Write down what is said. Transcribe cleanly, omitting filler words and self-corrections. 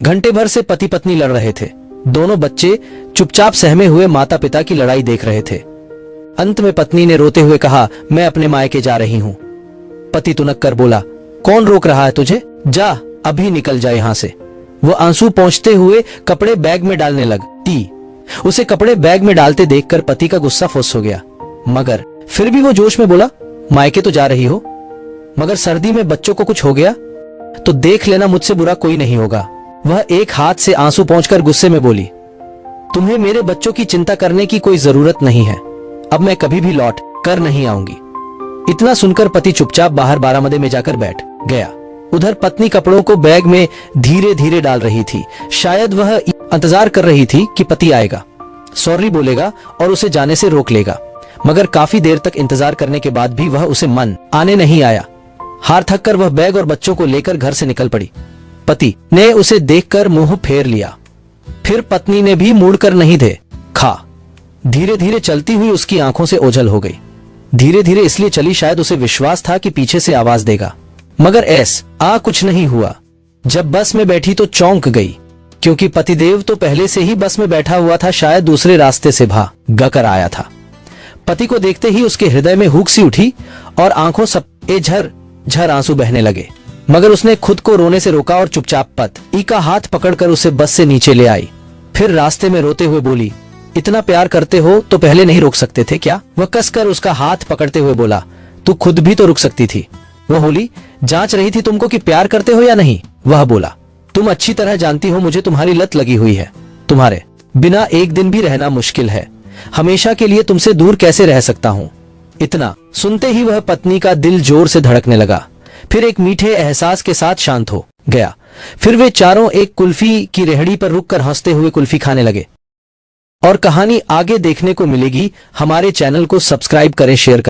घंटे भर से पति पत्नी लड़ रहे थे। दोनों बच्चे चुपचाप सहमे हुए माता पिता की लड़ाई देख रहे थे। अंत में पत्नी ने रोते हुए कहा, मैं अपने मायके जा रही हूं। पति तुनक कर बोला, कौन रोक रहा है तुझे? जा, अभी निकल जा यहां से। वो आंसू पोंछते हुए कपड़े बैग में डालने लगती। उसे कपड़े बैग में डालते देखकर पति का गुस्सा फुस हो गया, मगर फिर भी वो जोश में बोला, मायके तो जा रही हो, मगर सर्दी में बच्चों को कुछ हो गया तो देख लेना, मुझसे बुरा कोई नहीं होगा। वह एक हाथ से आंसू पोंछकर गुस्से में बोली, तुम्हें मेरे बच्चों की चिंता करने की कोई जरूरत नहीं है, अब मैं कभी भी लौट कर नहीं आऊंगी। इतना सुनकर पति चुपचाप बाहर बारामदे में जाकर बैठ गया। उधर पत्नी कपड़ों को बैग में धीरे धीरे डाल रही थी। शायद वह इंतजार कर रही थी कि पति आएगा, सॉरी बोलेगा और उसे जाने से रोक लेगा, मगर काफी देर तक इंतजार करने के बाद भी वह उसे मन आने नहीं आया। हार थककर वह बैग और बच्चों को लेकर घर से निकल पड़ी। पति ने उसे देखकर मुंह फेर लिया, फिर पत्नी ने भी मुड़कर नहीं देखा। धीरे धीरे चलती हुई उसकी आंखों से ओझल हो गई। धीरे धीरे इसलिए चली, शायद उसे विश्वास था कि पीछे से आवाज देगा, मगर ऐसा कुछ नहीं हुआ। जब बस में बैठी तो चौंक गई, क्योंकि पतिदेव तो पहले से ही बस में बैठा हुआ था, शायद दूसरे रास्ते से भाग कर आया था। पति को देखते ही उसके हृदय में हुक सी उठी और आंखों से झर झर आंसू बहने लगे, मगर उसने खुद को रोने से रोका और चुपचाप पति का हाथ पकड़कर उसे बस से नीचे ले आई। फिर रास्ते में रोते हुए बोली, इतना प्यार करते हो तो पहले नहीं रोक सकते थे क्या? वह कसकर उसका हाथ पकड़ते हुए बोला, तू खुद भी तो रुक सकती थी। वह बोली, जांच रही थी तुमको कि प्यार करते हो या नहीं। वह बोला, तुम अच्छी तरह जानती हो मुझे तुम्हारी लत लगी हुई है, तुम्हारे बिना एक दिन भी रहना मुश्किल है, हमेशा के लिए तुमसे दूर कैसे रह सकता हूँ। इतना सुनते ही वह पत्नी का दिल जोर से धड़कने लगा, फिर एक मीठे एहसास के साथ शांत हो गया। फिर वे चारों एक कुल्फी की रेहड़ी पर रुककर हंसते हुए कुल्फी खाने लगे। और कहानी आगे देखने को मिलेगी। हमारे चैनल को सब्सक्राइब करें, शेयर करें।